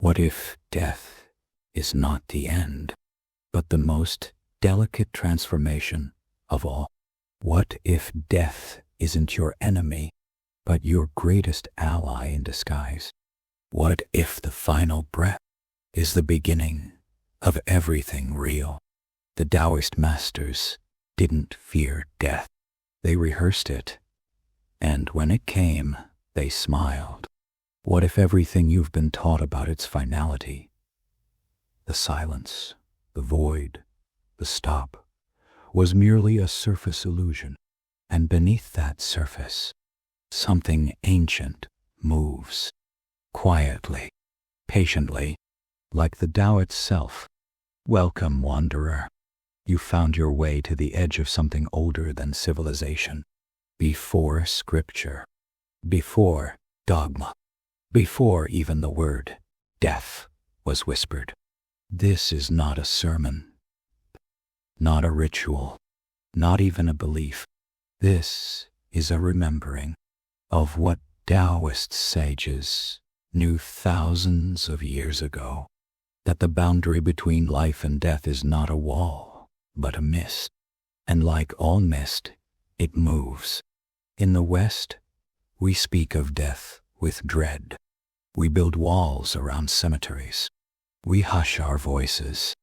What if death is not the end, but the most delicate transformation of all? What if death isn't your enemy, but your greatest ally in disguise? What if the final breath is the beginning of everything real? The Taoist masters didn't fear death. They rehearsed it, and when it came, they smiled. What if everything you've been taught about its finality, the silence, the void, the stop, was merely a surface illusion, and beneath that surface, something ancient moves, quietly, patiently, like the Tao itself. Welcome, wanderer. You found your way to the edge of something older than civilization, before scripture, before dogma, before even the word death was whispered. This is not a sermon, not a ritual, not even a belief. This is a remembering of what Taoist sages knew thousands of years ago, that the boundary between life and death is not a wall, but a mist. And like all mist, it moves. In the West, we speak of death with dread. We build walls around cemeteries. We hush our voices.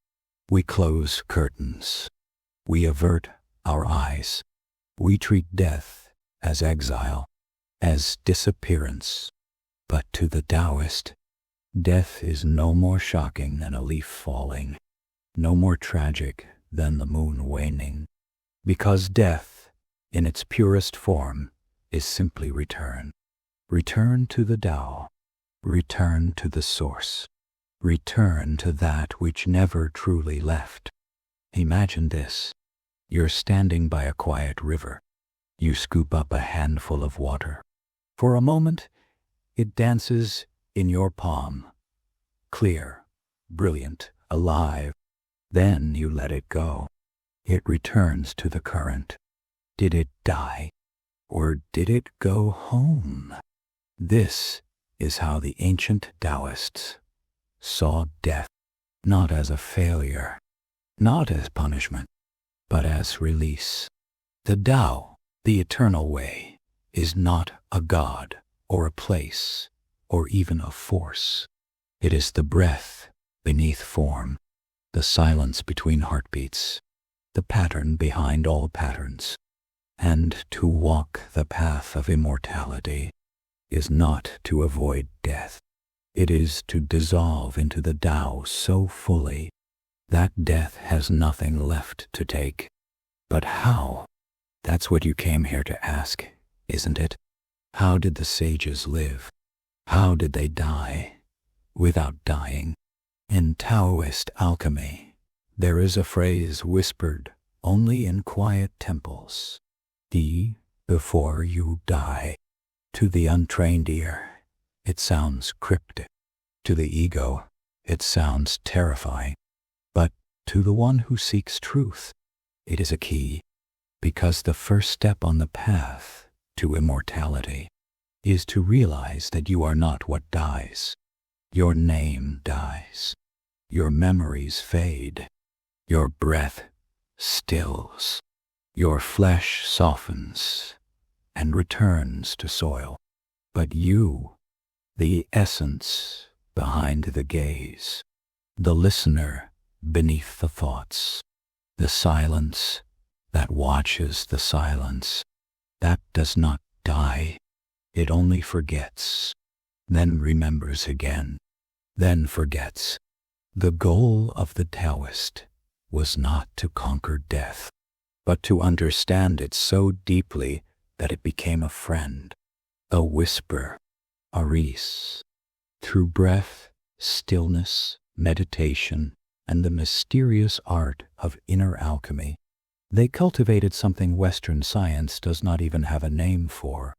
We close curtains. We avert our eyes. We treat death as exile, as disappearance. But to the Taoist, death is no more shocking than a leaf falling, no more tragic than the moon waning, because death, in its purest form, is simply return. Return to the Tao, return to the source, return to that which never truly left. Imagine this. You're standing by a quiet river. You scoop up a handful of water. For a moment, it dances in your palm, clear, brilliant, alive. Then you let it go. It returns to the current. Did it die, or did it go home? This is how the ancient Taoists saw death, not as a failure, not as punishment, but as release. The Tao, the eternal way, is not a god or a place or even a force. It is the breath beneath form, the silence between heartbeats, the pattern behind all patterns. And to walk the path of immortality is not to avoid death. It is to dissolve into the Tao so fully that death has nothing left to take. But how? That's what you came here to ask, isn't it? How did the sages live? How did they die without dying? In Taoist alchemy, there is a phrase whispered only in quiet temples. Die before you die. To the untrained ear, it sounds cryptic. To the ego, it sounds terrifying. But to the one who seeks truth, it is a key, because the first step on the path to immortality is to realize that you are not what dies. Your name dies. Your memories fade. Your breath stills. Your flesh softens and returns to soil. But you, the essence behind the gaze, the listener beneath the thoughts, the silence that watches the silence, that does not die. It only forgets, then remembers again, then forgets. The goal of the Taoist was not to conquer death, but to understand it so deeply that it became a friend, a whisper, a release. Through breath, stillness, meditation, and the mysterious art of inner alchemy, they cultivated something Western science does not even have a name for.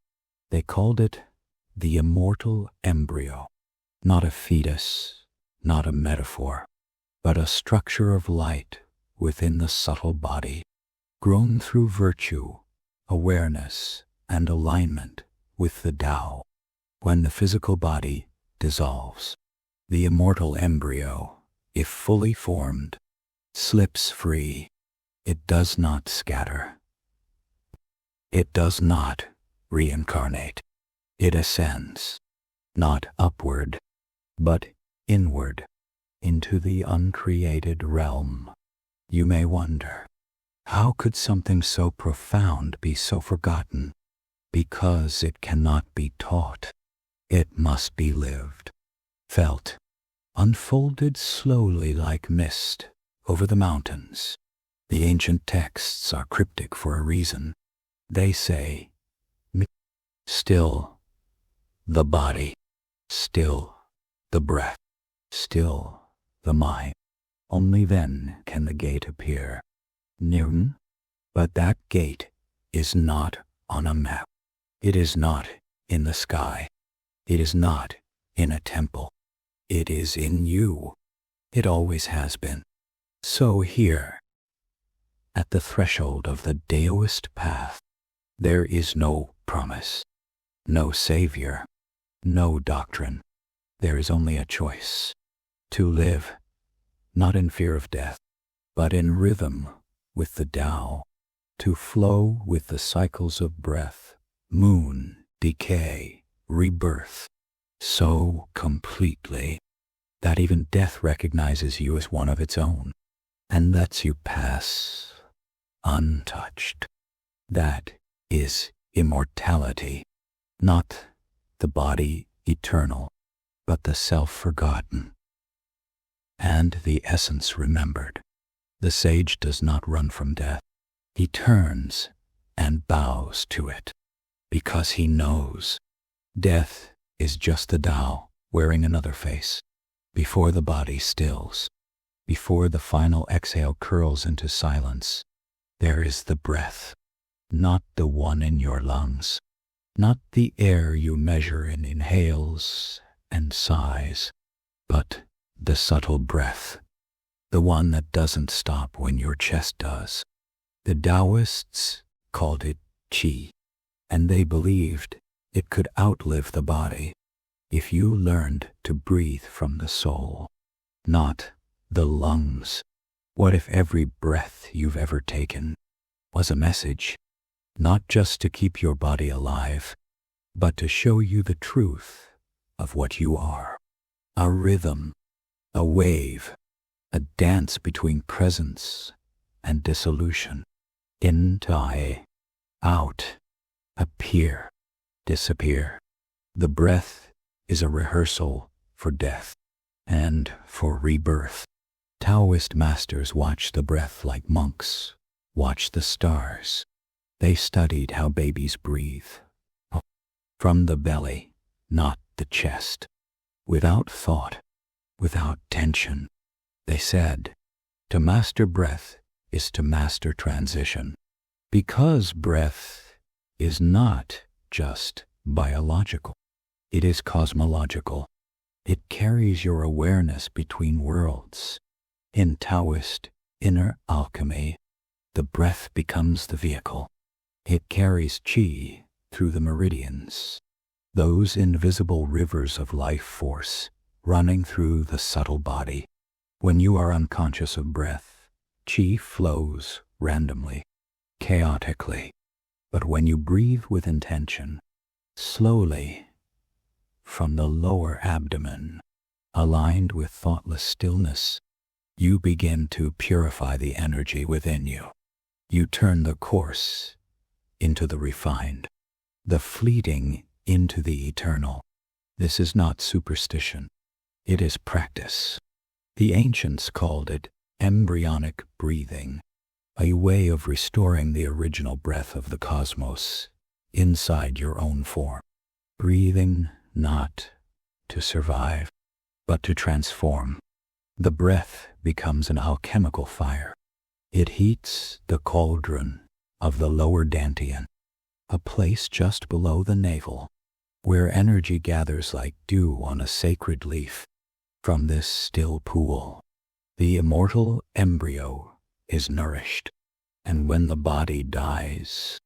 They called it the immortal embryo, not a fetus, not a metaphor, but a structure of light within the subtle body, grown through virtue, awareness, and alignment with the Tao. When the physical body dissolves, The immortal embryo, if fully formed, slips free. It does not scatter. It does not reincarnate. It ascends, not upward, but inward, into the uncreated realm. You may wonder, how could something so profound be so forgotten? Because it cannot be taught. It must be lived, felt, unfolded slowly like mist over the mountains. The ancient texts are cryptic for a reason. They say, still the body, still the breath, still the mind. Only then can the gate appear. Near, but that gate is not on a map. It is not in the sky. It is not in a temple. It is in you. It always has been. So here, at the threshold of the Taoist path, there is no promise, no savior, no doctrine. There is only a choice. To live, not in fear of death, but in rhythm with the Tao. To flow with the cycles of breath, moon, decay, rebirth, so completely that even death recognizes you as one of its own and lets you pass untouched. That is immortality, not the body eternal, but the self forgotten and the essence remembered. The sage does not run from death. He turns and bows to it because he knows death is just the Tao wearing another face. Before the body stills, before the final exhale curls into silence, there is the breath, not the one in your lungs, not the air you measure in inhales and sighs, but the subtle breath, the one that doesn't stop when your chest does. The Taoists called it qi, and they believed it could outlive the body if you learned to breathe from the soul, not the lungs. What if every breath you've ever taken was a message, not just to keep your body alive, but to show you the truth of what you are? A rhythm, a wave, a dance between presence and dissolution. In, die, out, appear, disappear. The breath is a rehearsal for death and for rebirth. Taoist masters watched the breath like monks watch the stars. They studied how babies breathe, from the belly, not the chest, without thought, without tension. They said, to master breath is to master transition, because breath is not just biological. It is cosmological. It carries your awareness between worlds. In Taoist inner alchemy, the breath becomes the vehicle. It carries qi through the meridians, those invisible rivers of life force running through the subtle body. When you are unconscious of breath, qi flows randomly, chaotically. But when you breathe with intention, slowly, from the lower abdomen, aligned with thoughtless stillness, you begin to purify the energy within you. You turn the coarse into the refined, the fleeting into the eternal. This is not superstition. It is practice. The ancients called it embryonic breathing, a way of restoring the original breath of the cosmos inside your own form. Breathing not to survive, but to transform. The breath becomes an alchemical fire. It heats the cauldron of the lower dantian, a place just below the navel, where energy gathers like dew on a sacred leaf. From this still pool, the immortal embryo is nourished, and when the body dies,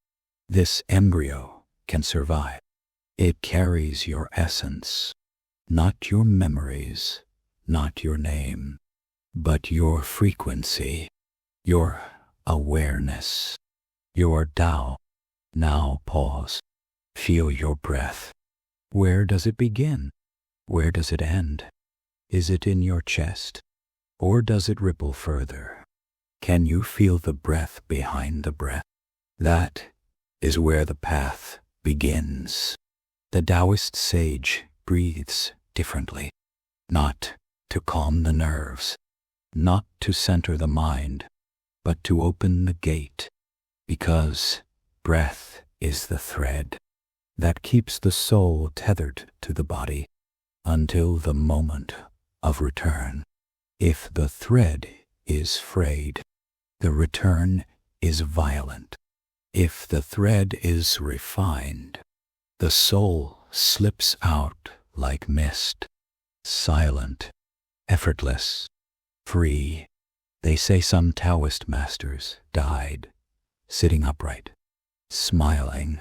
this embryo can survive. It carries your essence, not your memories, not your name, but your frequency, your awareness, your Tao. Now pause. Feel your breath. Where does it begin? Where does it end? Is it in your chest, or does it ripple further? Can you feel the breath behind the breath? That is where the path begins. The Taoist sage breathes differently, not to calm the nerves, not to center the mind, but to open the gate, because breath is the thread that keeps the soul tethered to the body until the moment of return. If the thread is frayed, the return is violent. If the thread is refined, the soul slips out like mist, silent, effortless, free. They say some Taoist masters died sitting upright, smiling,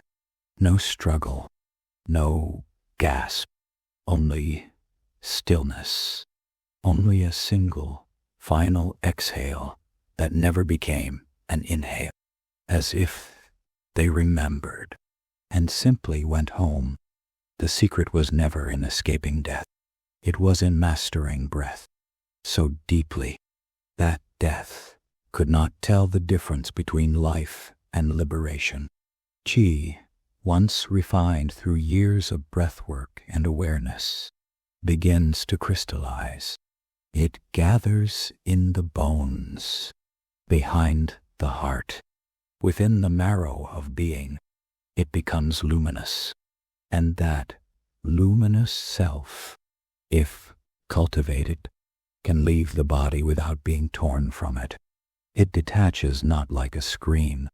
no struggle, no gasp, only stillness, only a single, final exhale that never became an inhale, as if they remembered and simply went home. The secret was never in escaping death. It was in mastering breath so deeply that death could not tell the difference between life and liberation. Qi, once refined through years of breathwork and awareness, begins to crystallize. It gathers in the bones, behind the heart, within the marrow of being. It becomes luminous, and that luminous self, if cultivated, can leave the body without being torn from it. It detaches not like a scream,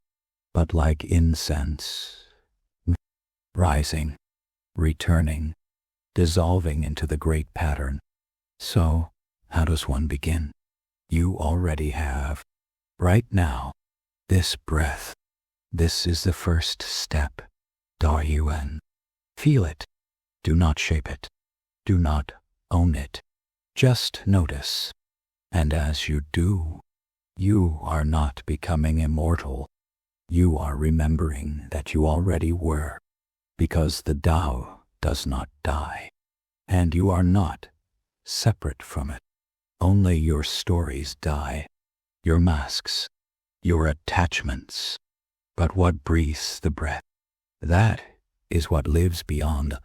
but like incense, rising, returning, dissolving into the great pattern. So, how does one begin? You already have. Right now, this breath. This is the first step. Taoism. Feel it. Do not shape it. Do not own it. Just notice. And as you do, you are not becoming immortal. You are remembering that you already were, because the Tao does not die, and you are not separate from it. Only your stories die, your masks, your attachments. But what breathes the breath? That is what lives beyond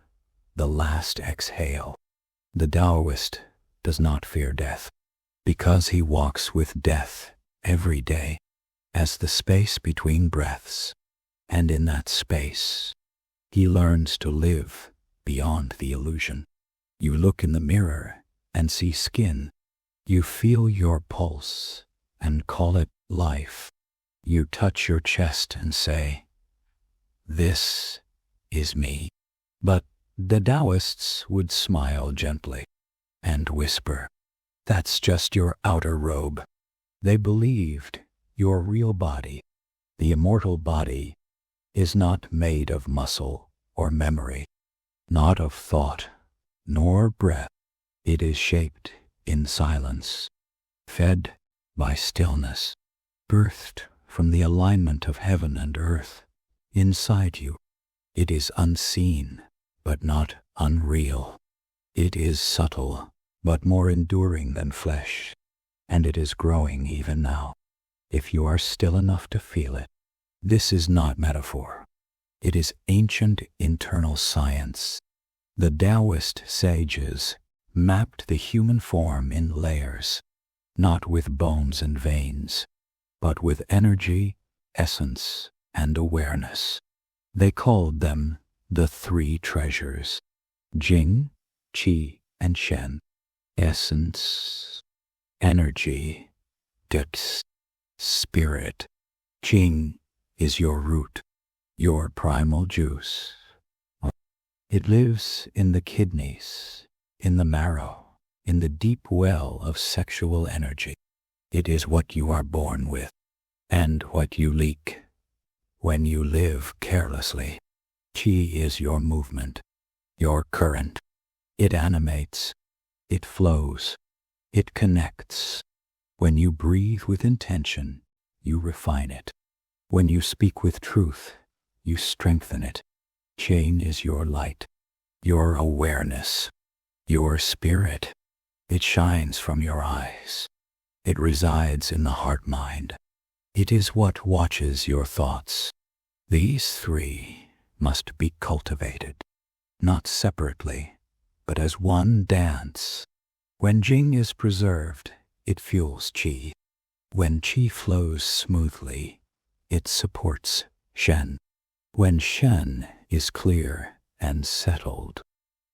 the last exhale. The Taoist does not fear death, because he walks with death every day as the space between breaths, and in that space, he learns to live beyond the illusion. You look in the mirror and see skin. You feel your pulse and call it life. You touch your chest and say, "This is me." But the Taoists would smile gently and whisper, "That's just your outer robe." They believed your real body, the immortal body, is not made of muscle or memory, not of thought nor breath. It is shaped in silence, fed by stillness, birthed from the alignment of heaven and earth inside you. It is unseen, but not unreal. It is subtle, but more enduring than flesh, and it is growing even now, if you are still enough to feel it. This is not metaphor. It is ancient internal science. The Taoist sages mapped the human form in layers, not with bones and veins, but with energy, essence, and awareness. They called them the three treasures: Jing, Qi, and Shen. Essence, energy, Dux, spirit. Jing is your root, your primal juice. It lives in the kidneys, in the marrow, in the deep well of sexual energy. It is what you are born with, and what you leak when you live carelessly. Qi is your movement, your current. It animates, it flows, It connects. When you breathe with intention, you refine it. When you speak with truth, you strengthen it. Jing is your light, your awareness, your spirit. It shines from your eyes. It resides in the heart-mind. It is what watches your thoughts. These three must be cultivated, not separately, but as one dance. When Jing is preserved, it fuels Qi. When Qi flows smoothly, it supports Shen. When Shen is clear and settled,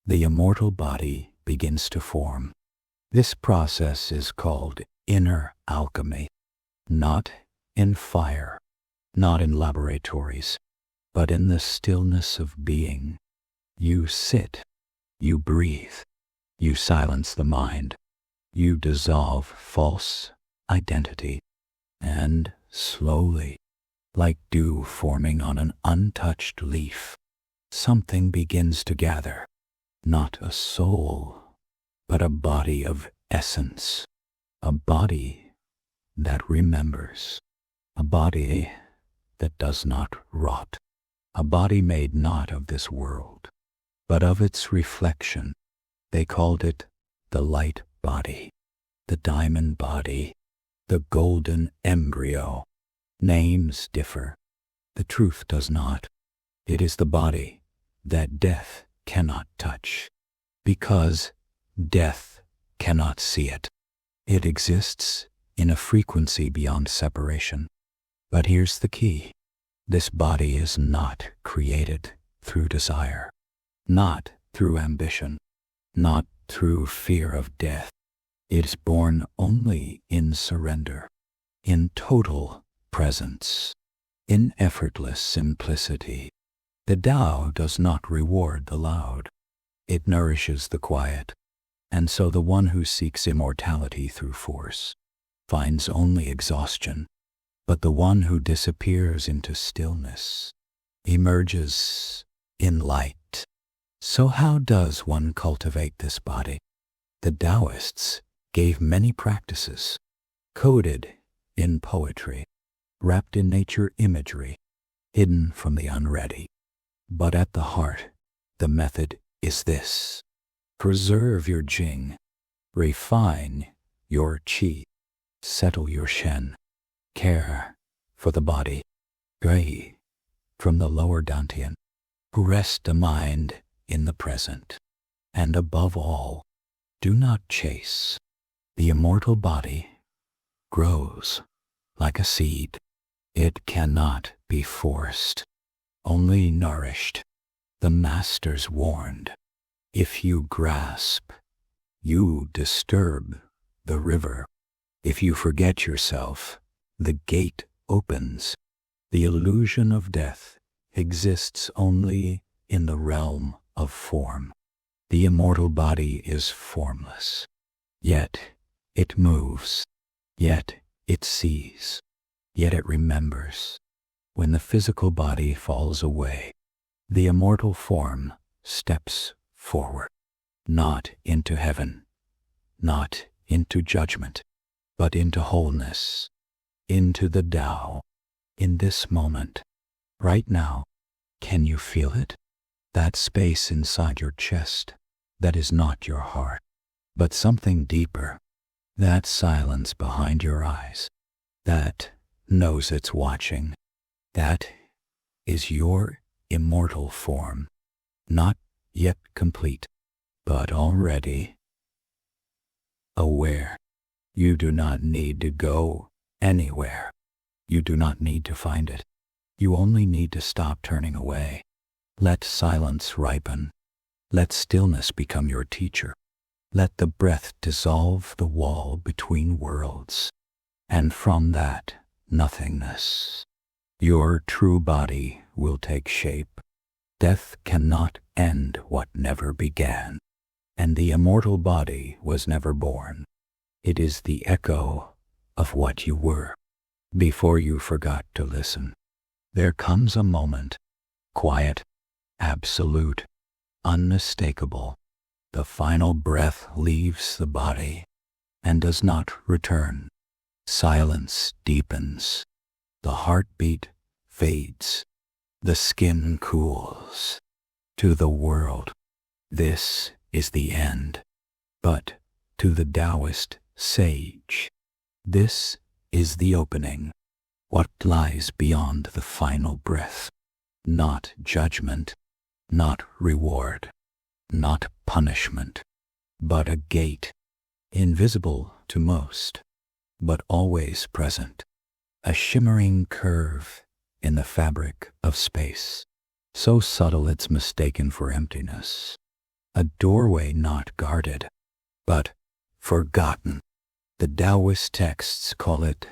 the immortal body begins to form. This process is called inner alchemy, not in fire, not in laboratories, but in the stillness of being. You sit, you breathe, you silence the mind, you dissolve false identity, and slowly, like dew forming on an untouched leaf, something begins to gather, not a soul, but a body of essence, a body that remembers, a body that does not rot, a body made not of this world, but of its reflection. They called it the light body, the diamond body, the golden embryo. Names differ. The truth does not. It is the body that death cannot touch, because death cannot see it. It exists in a frequency beyond separation. But here's the key. This body is not created through desire, not through ambition, not through fear of death. It is born only in surrender, in total presence, in effortless simplicity. The Tao does not reward the loud. It nourishes the quiet. And so the one who seeks immortality through force finds only exhaustion. But the one who disappears into stillness emerges in light. So how does one cultivate this body? The Taoists gave many practices, coded in poetry, wrapped in nature imagery, hidden from the unready. But at the heart, the method is this. Preserve your Jing, refine your Qi, settle your Shen, care for the body, Gui from the lower Dantian, rest the mind in the present, and above all, do not chase. The immortal body grows like a seed. It cannot be forced, only nourished. The masters warned, if you grasp, you disturb the river. If you forget yourself, the gate opens. The illusion of death exists only in the realm of form. The immortal body is formless, yet it moves, yet it sees, yet it remembers. When the physical body falls away, the immortal form steps forward, not into heaven, not into judgment, but into wholeness, into the Tao. In this moment, right now, can you feel it? That space inside your chest that is not your heart, but something deeper. That silence behind your eyes that knows it's watching. That is your immortal form, not yet complete, but already aware. You do not need to go anywhere. You do not need to find it. You only need to stop turning away. Let silence ripen. Let stillness become your teacher. Let the breath dissolve the wall between worlds. And from that nothingness, your true body will take shape. Death cannot end what never began, and the immortal body was never born. It is the echo of what you were before you forgot to listen. There comes a moment, quiet, absolute, unmistakable. The final breath leaves the body, and does not return. Silence deepens. The heartbeat fades. The skin cools. To the world, this is the end. But to the Taoist sage, this is the opening. What lies beyond the final breath? Not judgment, not reward, not punishment, but a gate, invisible to most, but always present. A shimmering curve in the fabric of space, so subtle it's mistaken for emptiness. A doorway not guarded, but forgotten. The Taoist texts call it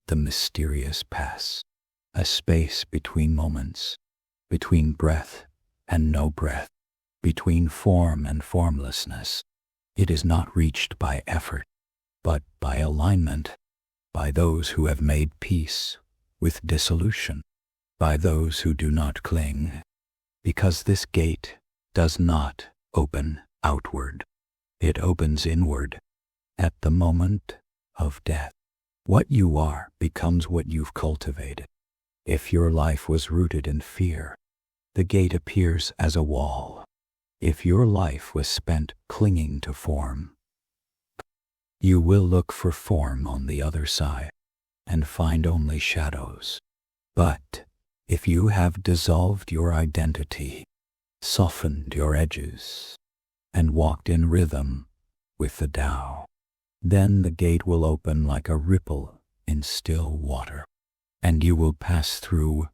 the mysterious pass, a space between moments, between breath and no breath, between form and formlessness. It is not reached by effort, but by alignment, by those who have made peace with dissolution, by those who do not cling, because this gate does not open outward. It opens inward at the moment of death. What you are becomes what you've cultivated. If your life was rooted in fear, the gate appears as a wall. If your life was spent clinging to form, you will look for form on the other side and find only shadows. But if you have dissolved your identity, softened your edges, and walked in rhythm with the Tao, then the gate will open like a ripple in still water, and you will pass through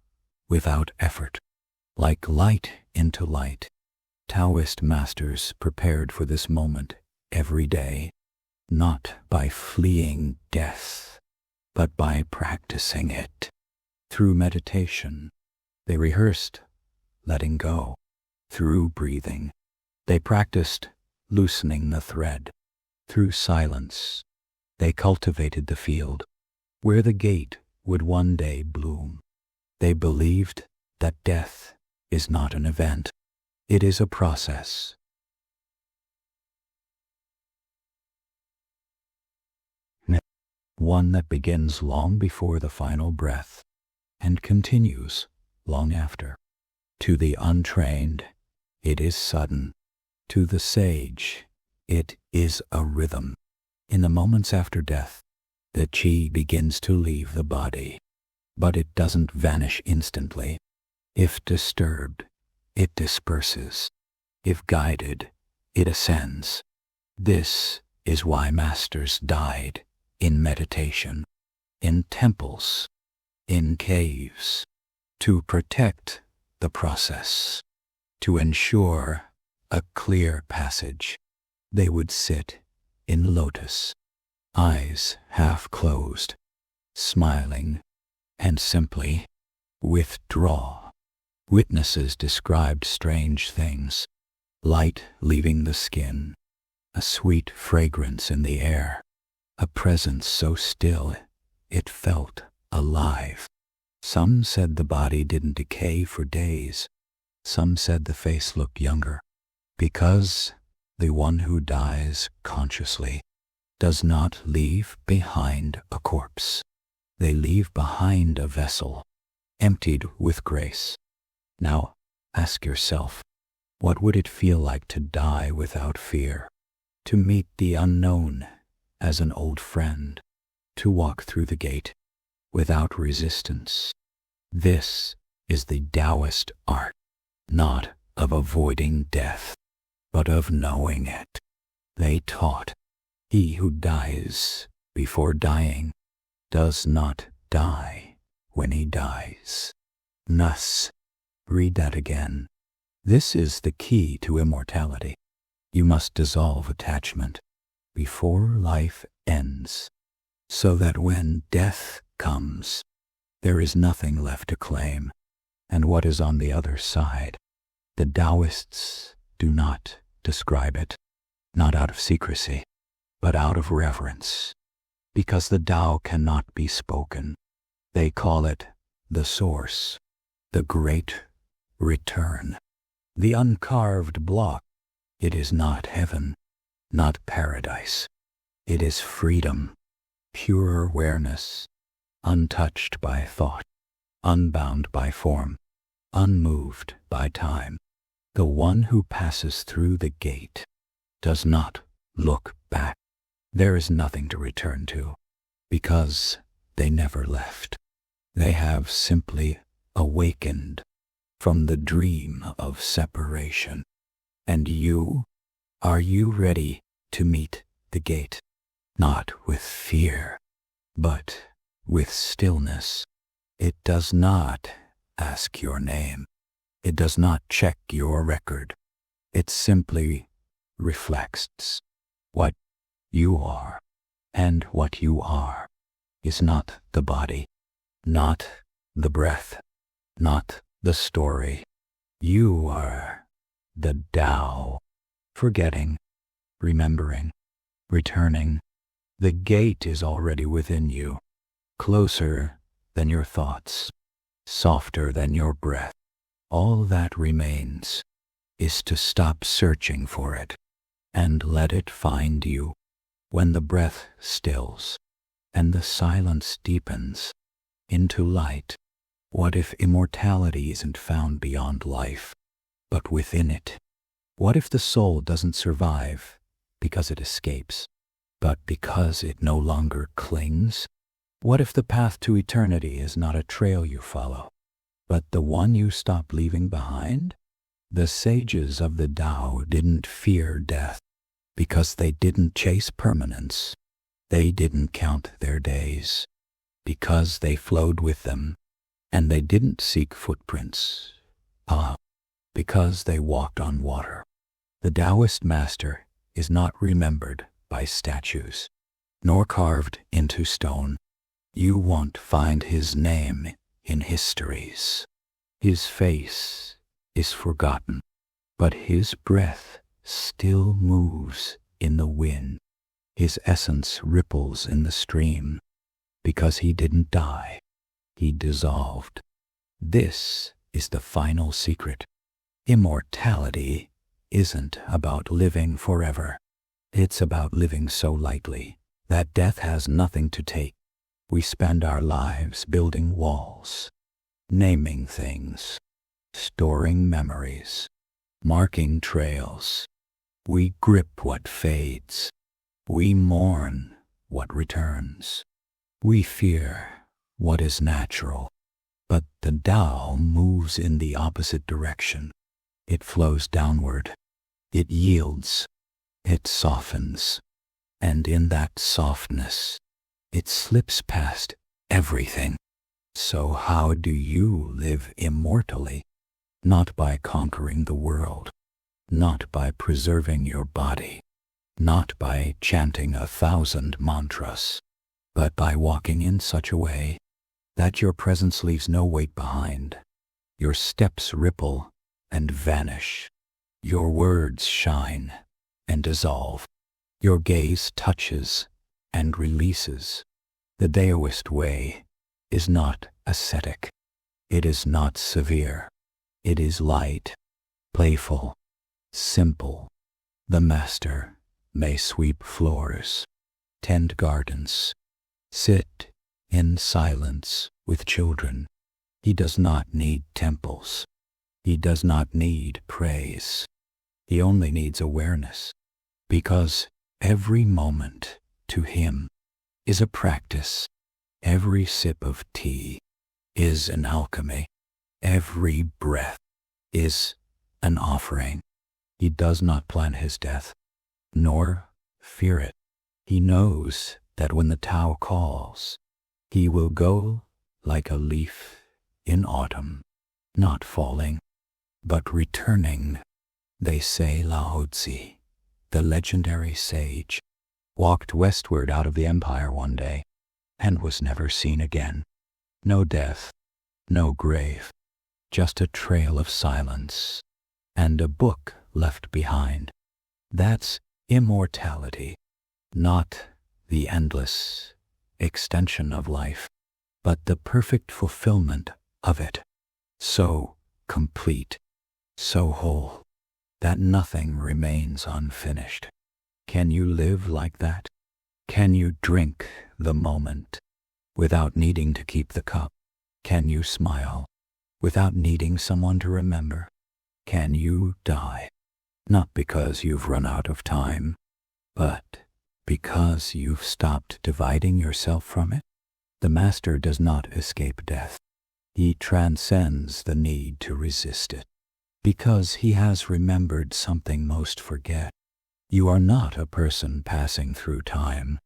without effort, like light into light. Taoist masters prepared for this moment every day, not by fleeing death, but by practicing it. Through meditation, they rehearsed letting go. Through breathing, they practiced loosening the thread. Through silence, they cultivated the field where the gate would one day bloom. They believed that death is not an event. It is a process. One that begins long before the final breath and continues long after. To the untrained, it is sudden. To the sage, it is a rhythm. In the moments after death, the qi begins to leave the body, but it doesn't vanish instantly. If disturbed, it disperses. If guided, it ascends. This is why masters died in meditation, in temples, in caves, to protect the process, to ensure a clear passage. They would sit in lotus, eyes half closed, smiling, and simply withdraw. Witnesses described strange things: light leaving the skin, a sweet fragrance in the air, a presence so still it felt alive. Some said the body didn't decay for days. Some said the face looked younger, because the one who dies consciously does not leave behind a corpse. They leave behind a vessel, emptied with grace. Now ask yourself, what would it feel like to die without fear? To meet the unknown as an old friend? To walk through the gate without resistance? This is the Taoist art, not of avoiding death, but of knowing it. They taught, he who dies before dying does not die when he dies. Thus, read that again. This is the key to immortality. You must dissolve attachment before life ends, so that when death comes, there is nothing left to claim. And what is on the other side? The Taoists do not describe it, not out of secrecy, but out of reverence, because the Tao cannot be spoken. They call it the source, the great return, the uncarved block. It is not heaven, not paradise. It is freedom, pure awareness, untouched by thought, unbound by form, unmoved by time. The one who passes through the gate does not look back. There is nothing to return to, because they never left. They have simply awakened from the dream of separation. And you, are you ready to meet the gate? Not with fear, but with stillness. It does not ask your name. It does not check your record. It simply reflects what you are. And what you are is not the body, not the breath, not the story. You are the Tao, forgetting, remembering, returning. The gate is already within you, closer than your thoughts, softer than your breath. All that remains is to stop searching for it and let it find you. When the breath stills and the silence deepens into light, what if immortality isn't found beyond life, but within it? What if the soul doesn't survive because it escapes, but because it no longer clings? What if the path to eternity is not a trail you follow, but the one you stop leaving behind? The sages of the Tao didn't fear death because they didn't chase permanence. They didn't count their days because they flowed with them, and they didn't seek footprints, because they walked on water. The Taoist master is not remembered by statues, nor carved into stone. You won't find his name in histories. His face is forgotten, but his breath still moves in the wind. His essence ripples in the stream, because he didn't die. He dissolved. This is the final secret. Immortality isn't about living forever. It's about living so lightly that death has nothing to take. We spend our lives building walls, naming things, storing memories, marking trails. We grip what fades. We mourn what returns. We fear what is natural. But the Tao moves in the opposite direction. It flows downward. It yields. It softens. And in that softness, it slips past everything. So how do you live immortally? Not by conquering the world, not by preserving your body, not by chanting 1,000 mantras, but by walking in such a way that your presence leaves no weight behind. Your steps ripple and vanish. Your words shine and dissolve. Your gaze touches and releases. The Taoist way is not ascetic. It is not severe. It is light, playful, simple. The master may sweep floors, tend gardens, sit in silence with children. He does not need temples. He does not need praise. He only needs awareness, because every moment to him is a practice. Every sip of tea is an alchemy. Every breath is an offering. He does not plan his death, nor fear it. He knows that when the Tao calls, he will go like a leaf in autumn, not falling, but returning. They say Lao Tzu, the legendary sage, walked westward out of the empire one day and was never seen again. No death, no grave, just a trail of silence and a book left behind. That's immortality, not the endless extension of life, but the perfect fulfillment of it. So complete, so whole, that nothing remains unfinished. Can you live like that? Can you drink the moment without needing to keep the cup? Can you smile without needing someone to remember? Can you die, not because you've run out of time, but because you've stopped dividing yourself from it? The master does not escape death. He transcends the need to resist it, because he has remembered something most forget. You are not a person passing through time.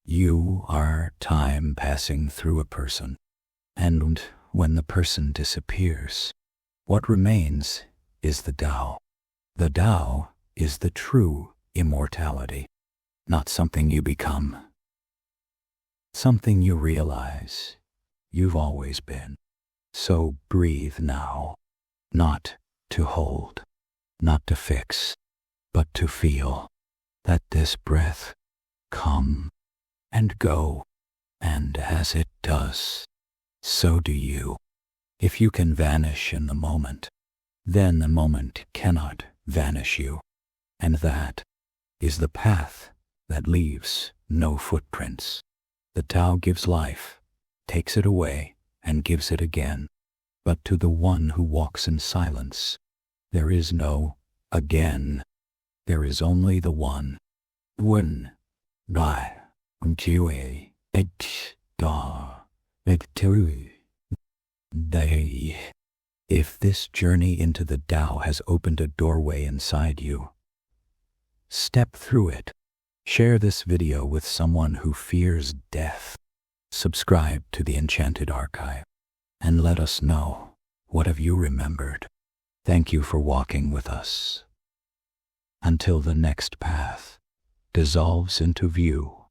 You are time passing through a person. And when the person disappears, what remains is the Tao. The Tao is the true immortality, not something you become, something you realize you've always been. So breathe now, not to hold, not to fix, but to feel. Let this breath come and go, and as it does, so do you. If you can vanish in the moment, then the moment cannot vanish you, and that is the path that leaves no footprints. The Tao gives life, takes it away, and gives it again. But to the one who walks in silence, there is no again. There is only the one. When I if this journey into the Tao has opened a doorway inside you, step through it. Share this video with someone who fears death. Subscribe to the Enchanted archive and let us know, what have you remembered? Thank you for walking with us. Until the next path dissolves into view.